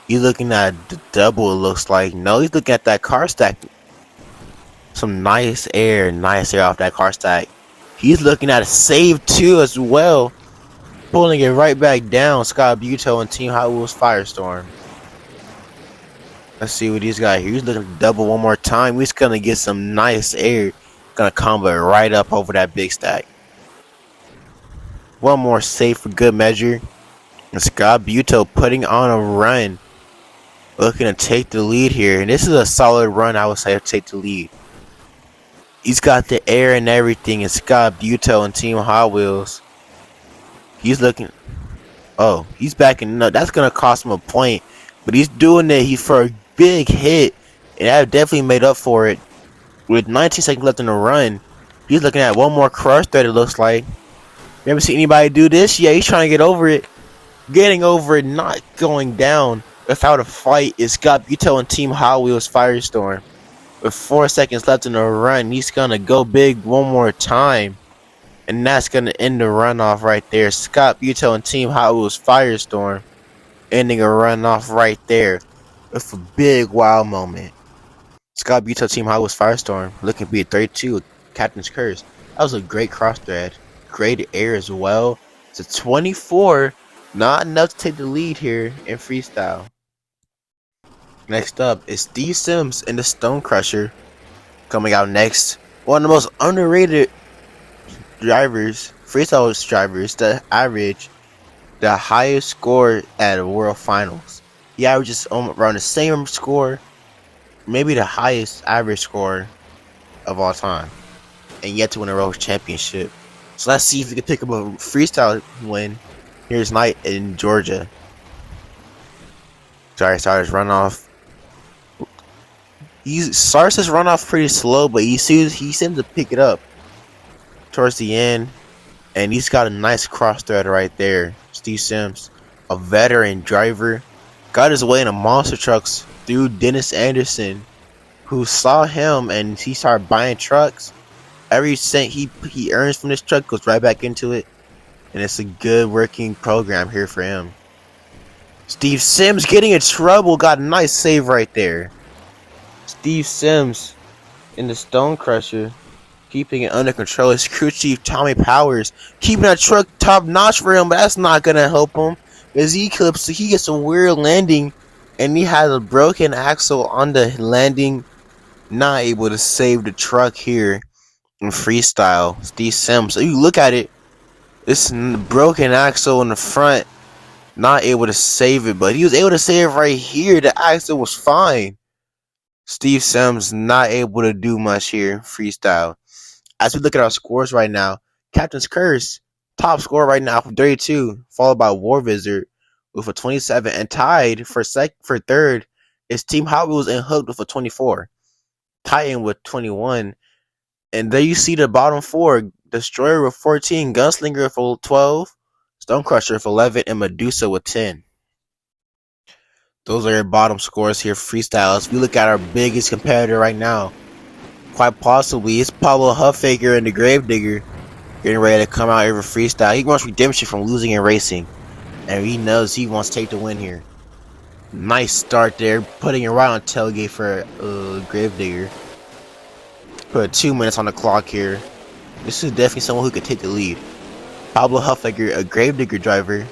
He's looking at the double, it looks like. No, he's looking at that car stack. Some nice air off that car stack. He's looking at a save too as well. Pulling it right back down. Scott Buto and Team Hot Wheels Firestorm. Let's see what he's got here. He's looking to double one more time. He's going to get some nice air. Going to combo it right up over that big stack. One more save for good measure. And Scott Buto putting on a run. Looking to take the lead here. And this is a solid run, I would say, to take the lead. He's got the air and everything. And Scott Buto and Team Hot Wheels. He's looking. Oh, he's backing up. That's going to cost him a point. But he's doing it for a big hit. And that definitely made up for it. With 19 seconds left in the run. He's looking at one more crush thread, it looks like. You ever seen anybody do this? Yeah, he's trying to get over it. Getting over it, not going down without a fight is Scott Buto and Team Hot Wheels Firestorm. With 4 seconds left in the run, he's going to go big one more time. And that's going to end the runoff right there. Scott Buto and Team Hot Wheels Firestorm ending a runoff right there with a big wow moment. Scott Buto, Team Hot Wheels Firestorm looking to be at 32, Captain's Curse. That was a great cross thread. Great air as well. It's a 24. Not enough to take the lead here in freestyle. Next up is Steve Sims and the Stone Crusher. Coming out next. One of the most underrated drivers, freestyle drivers, that average the highest score at the World Finals. He averages around the same score, maybe the highest average score of all time, and yet to win a World Championship. So let's see if we can pick up a freestyle win here tonight in Georgia. Sorry, starts run off. He starts his run off pretty slow, but he seems to pick it up towards the end, and he's got a nice cross thread right there. Steve Sims, a veteran driver, got his way in a monster trucks through Dennis Anderson, who saw him and he started buying trucks. Every cent he earns from this truck goes right back into it, and it's a good working program here for him. Steve Sims getting in trouble, got a nice save right there. Steve Sims in the Stone Crusher, keeping it under control. His crew chief Tommy Powers keeping that truck top notch for him, but that's not gonna help him as he gets a weird landing, and he has a broken axle on the landing, not able to save the truck here in freestyle. Steve Sims, so you look at it, it's broken axle in the front, not able to save it, but he was able to save it right here. The axle was fine. Steve Sims not able to do much here freestyle. As we look at our scores right now, Captain's Curse, top score right now for 32, followed by War Wizard with a 27, and tied for third is Team Hot Wheels and Hooked with a 24. Titan with 21. And there you see the bottom four, Destroyer with 14, Gunslinger with 12, Stonecrusher with 11, and Medusa with 10. Those are your bottom scores here for freestyles. We look at our biggest competitor right now. Quite possibly, it's Pablo Huffaker and the Gravedigger getting ready to come out here for freestyle. He wants redemption from losing in racing, and he knows he wants to take the win here. Nice start there, putting it right on tailgate for Gravedigger. Put 2 minutes on the clock here. This is definitely someone who could take the lead. Pablo Huffaker, a Gravedigger driver,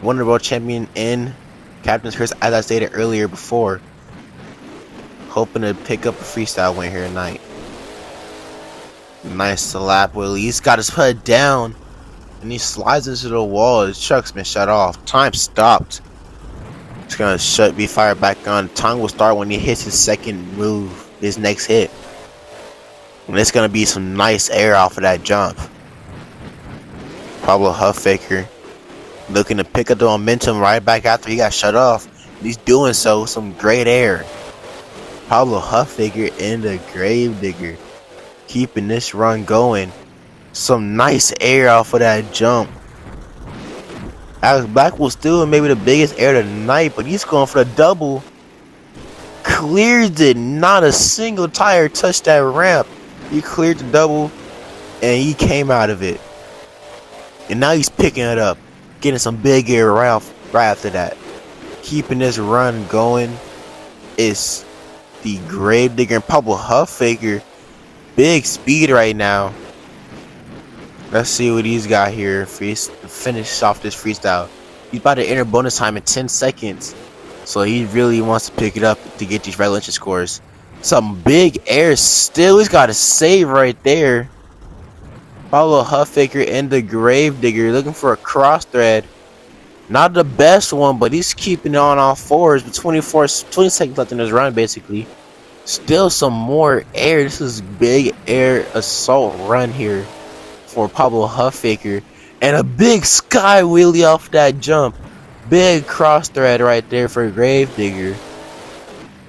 won the world champion in Captain's Curse, as I stated earlier before. Hoping to pick up a freestyle win here tonight. Nice lap wheelie. He's got his head down and he slides into the wall. His truck's been shut off. Time stopped. It's gonna be fired back on. Time will start when he hits his second move, his next hit. And it's gonna be some nice air off of that jump. Pablo Huffaker looking to pick up the momentum right back after he got shut off. He's doing so with some great air. Pablo Huffaker and the Gravedigger keeping this run going. Some nice air off of that jump. Alex Black was still maybe the biggest air tonight, but he's going for the double. Cleared it. Not a single tire touched that ramp. He cleared the double and he came out of it. And now he's picking it up, getting some big air right after that. Keeping this run going is the Gravedigger and Pablo Huffaker. Big speed right now. Let's see what he's got here. Finish off this freestyle. He's about to enter bonus time in 10 seconds. So he really wants to pick it up to get these red Lynch scores. Some big air still. He's got a save right there. Pablo Huffaker and the Gravedigger looking for a cross thread. Not the best one, but he's keeping it on all fours with 20 seconds left in his run, basically. Still some more air. This is big air assault run here for Pablo Huffaker. And a big sky wheelie off that jump. Big cross thread right there for Gravedigger.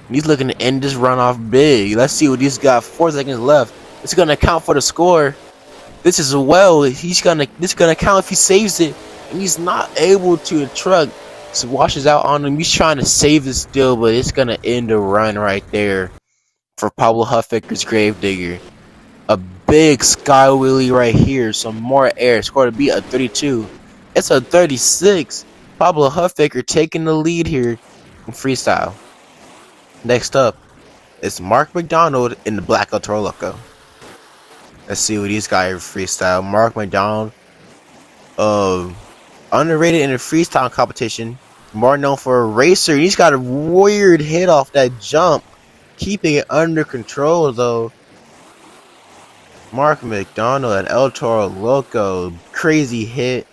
He's looking to end this run off big. Let's see what he's got. 4 seconds left. It's gonna count for the score. This is this is gonna count if he saves it. And he's not able to. The truck so washes out on him. He's trying to save it still, but it's gonna end the run right there for Pablo Huffaker's Gravedigger. A big sky wheelie right here. Some more air. Score to beat a 32. It's a 36. Pablo Huffaker taking the lead here in freestyle. Next up, it's Mark McDonald in the Black El Toro Loco. Let's see what he's got here for freestyle. Mark McDonald, underrated in the freestyle competition. More known for a racer. He's got a weird hit off that jump. Keeping it under control though. Mark McDonald at El Toro Loco. Crazy hit.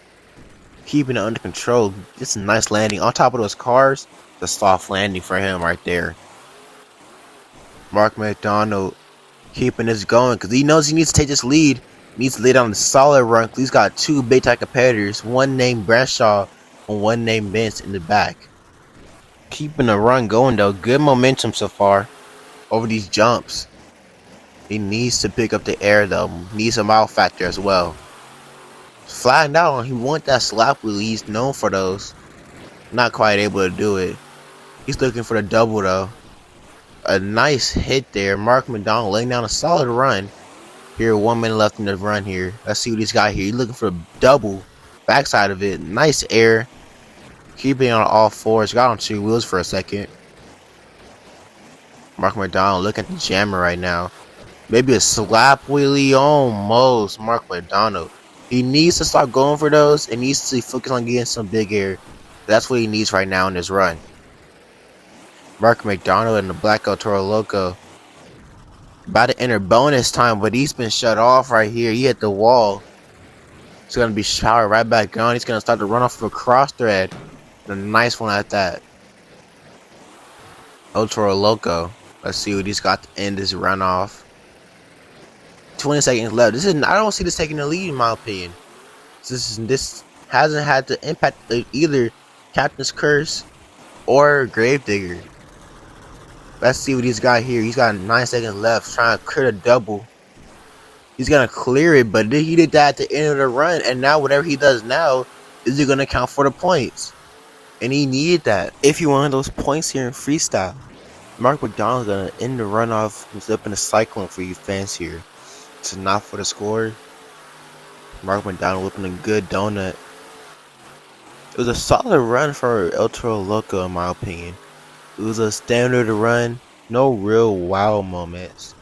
keeping it under control. It's a nice landing on top of those cars. The soft landing for him right there. Mark McDonald keeping this going because he knows he needs to take this lead. He needs to lay down a solid run. He's got two big time competitors, one named Bradshaw and one named Vince in the back. Keeping the run going though. Good momentum so far over these jumps. He needs to pick up the air though. Needs some out factor as well. Flying out, he wants that slap wheel. He's known for those. Not quite able to do it. He's looking for the double though. A nice hit there. Mark McDonald laying down a solid run. Here, 1 minute left in the run here. Let's see what he's got here. He's looking for a double. Backside of it. Nice air. Keeping on all fours. Got on two wheels for a second. Mark McDonald looking at the jammer right now. Maybe a slap wheelie. Almost. Mark McDonald. He needs to stop going for those and needs to focus on getting some big air. That's what he needs right now in this run. Mark McDonald and the Black El Toro Loco. About to enter bonus time, but he's been shut off right here. He hit the wall. He's going to be showered right back on. He's going to start to run off of a cross thread. And a nice one at that. El Toro Loco. Let's see what he's got to end this run off. 20 seconds left. I don't see this taking the lead in my opinion. This hasn't had the impact of either Captain's Curse or Gravedigger. Let's see what he's got here. He's got 9 seconds left, trying to clear the double. He's gonna clear it, but he did that at the end of the run, and now whatever he does now is gonna count for the points, and he needed that. If you want those points here in freestyle, Mark McDonald's gonna end the run off and flip in a cyclone for you fans here. It's not for the score. Mark McDonald whipping a good donut. It was a solid run for El Toro Loco in my opinion. It was a standard run, no real wow moments.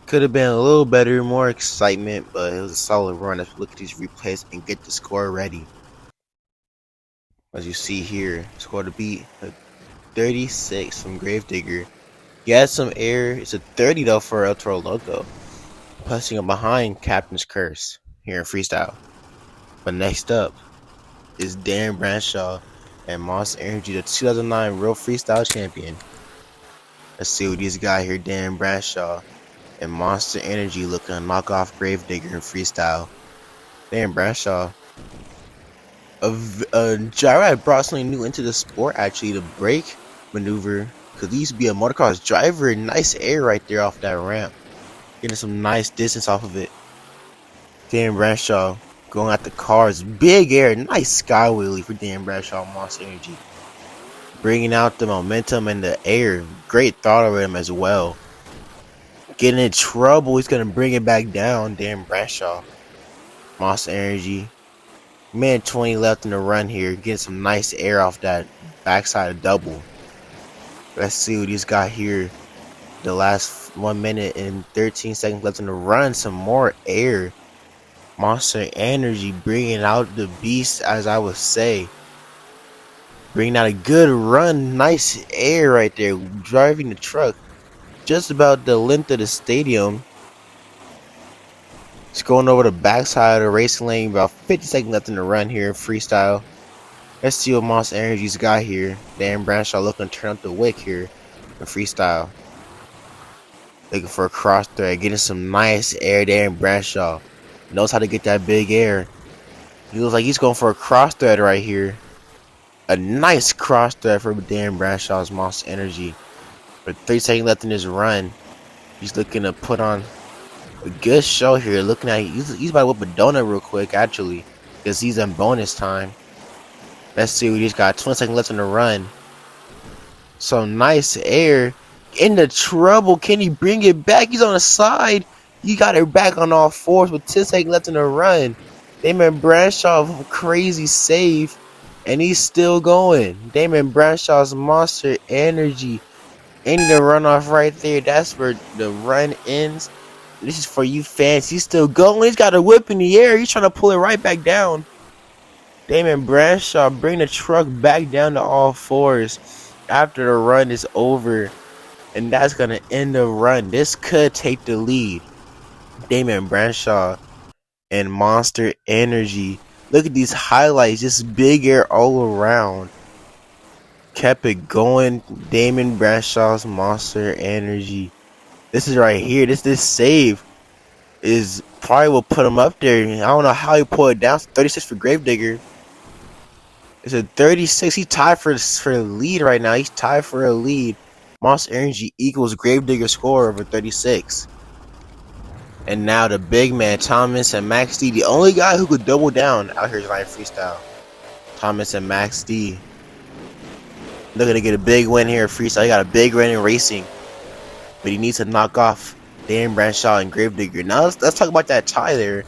Could have been a little better, more excitement, but it was a solid run. Let's look at these replays and get the score ready. As you see here, score to beat a 36 from Gravedigger. He had some air. It's a 30 though for El Toro Loco. Pressing up behind Captain's Curse here in freestyle. But next up is Darren Bradshaw and Monster Energy, the 2009 Real Freestyle Champion. Let's see what these guys here, Darren Bradshaw and Monster Energy, looking to knock off Gravedigger in freestyle. Darren Bradshaw, a gyro had brought something new into the sport actually, the brake maneuver, because he used to be a motocross driver. Nice air right there off that ramp, getting some nice distance off of it. Darren Bradshaw going at the cars, big air, nice sky wheelie for Darren Bradshaw, Monster Energy. Bringing out the momentum and the air, great throttle rhythm as well. Getting in trouble, he's going to bring it back down, Darren Bradshaw, Monster Energy. Minute 20 left in the run here, getting some nice air off that backside of double. Let's see what he's got here. The last 1 minute and 13 seconds left in the run, some more air. Monster Energy bringing out the beast, as I would say. Bringing out a good run. Nice air right there. Driving the truck just about the length of the stadium. It's going over the backside of the racing lane. About 50 seconds left in the run here in freestyle. Let's see what Monster Energy's got here. Dan Bradshaw looking to turn up the wick here in freestyle. Looking for a cross thread. Getting some nice air there in Bradshaw. Knows how to get that big air. He looks like he's going for a cross thread right here. A nice cross thread for Dan Bradshaw's Monster Energy. With 3 seconds left in his run, he's looking to put on a good show here. Looking at he's about to whip a donut real quick actually, because he's in bonus time. Let's see what he's got. 20 seconds left in the run. Some nice air. Into trouble. Can he bring it back? He's on the side. He got it back on all fours with 10 seconds left in the run. Damon Bradshaw, crazy save, and he's still going. Damon Bradshaw's Monster Energy ending the runoff right there. That's where the run ends. This is for you fans. He's still going. He's got a whip in the air. He's trying to pull it right back down. Damon Bradshaw bring the truck back down to all fours after the run is over. And that's going to end the run. This could take the lead. Damon Bradshaw and Monster Energy Look at these highlights, just big air all around. Kept it going. Damon Bradshaw's Monster Energy. This is right here. This save is probably will put him up there. I don't know how he pulled it down. 36 for Gravedigger. It's a 36. He's tied for the lead right now. He's tied for a lead. Monster Energy equals Gravedigger score over 36. And now the big man, Thomas and Max D. The only guy who could double down out here tonight freestyle. Thomas and Max D. Looking to get a big win here in freestyle. He got a big win in racing. But he needs to knock off Dan Bradshaw and Gravedigger. Now let's talk about that tie there.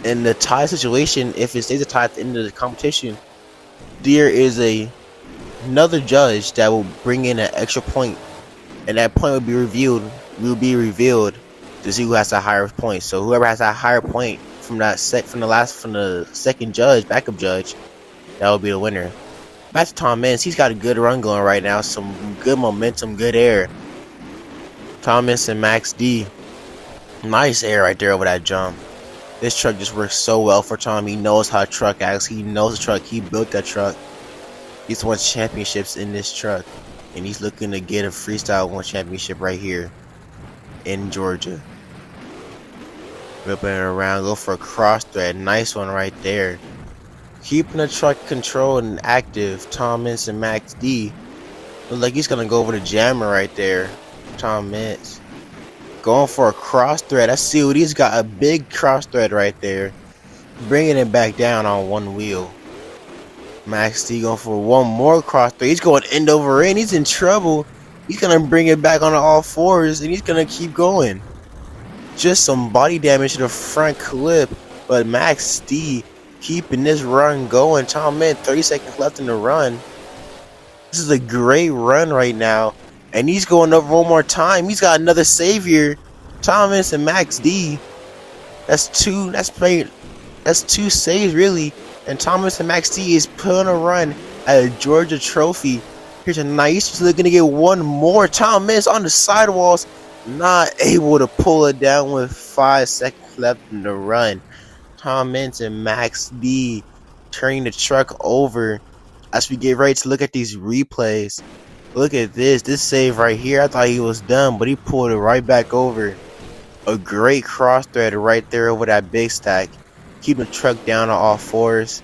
In the tie situation, if it stays a tie at the end of the competition, there is another judge that will bring in an extra point, and that point will be revealed to see who has the higher point. So whoever has that higher point from the second judge, backup judge, that will be the winner. Back to Tom Meents. He's got a good run going right now. Some good momentum, good air. Thomas and Max D. Nice air right there over that jump. This truck just works so well for Tom. He knows how a truck acts. He knows the truck. He built that truck. He's won championships in this truck. And he's looking to get a freestyle one championship right here in Georgia. Whipping it around. Go for a cross thread. Nice one right there. Keeping the truck controlled and active. Thomas and Max D. Looks like he's going to go over the jammer right there. Tom Meents. Going for a cross thread. Let's see what he's got. A big cross thread right there. Bringing it back down on one wheel. Max D going for one more cross thread. He's going end over end. He's in trouble. He's going to bring it back on all fours. And he's going to keep going. Just some body damage to the front clip. But Max D keeping this run going. Tom Meents, 30 seconds left in the run. This is a great run right now. And he's going over one more time. He's got another savior. Thomas and Max D. That's two saves really. And Thomas and Max D is putting a run at a Georgia trophy. Here's a nice. They're gonna get one more. Thomas on the sidewalls, not able to pull it down with 5 seconds left in the run. Thomas and Max D turning the truck over as we get ready to look at these replays. Look at this save right here. I thought he was done, but he pulled it right back over. A great cross thread right there over that big stack. Keeping the truck down on all fours.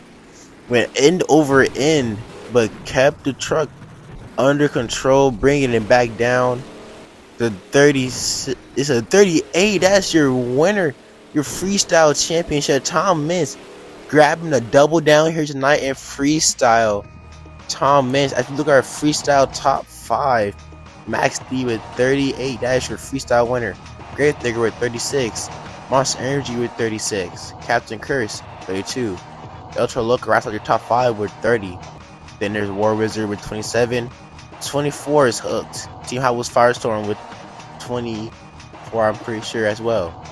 Went end over end, but kept the truck under control, bringing it back down. The 30, it's a 38. That's your winner, your freestyle championship. Tom Meents grabbing a double down here tonight in freestyle. Tom Meents, as you look at our freestyle top 5, Max D with 38, that is your freestyle winner. Gravedigger with 36, Monster Energy with 36, Captain Curse 32, Ultra Loco wraps up your top 5 with 30. Then there's War Wizard with 27, 24 is Hooked. Team Hot Wheels Firestorm with 24, I'm pretty sure as well.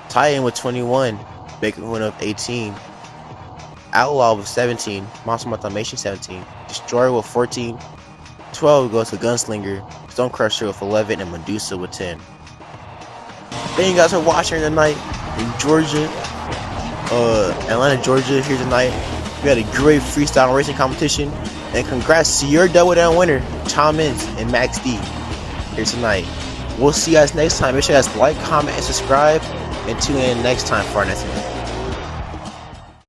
Tie-In with 21, Bacon Hood of 18. Outlaw with 17, Monster Automation 17, Destroyer with 14, 12 goes to Gunslinger, Stonecrusher with 11, and Medusa with 10. Thank you guys for watching tonight in Georgia, Atlanta, Georgia here tonight. We had a great freestyle racing competition, and congrats to your double down winner, Tom Meents and Max D here tonight. We'll see you guys next time. Make sure you guys like, comment, and subscribe, and tune in next time for our next video.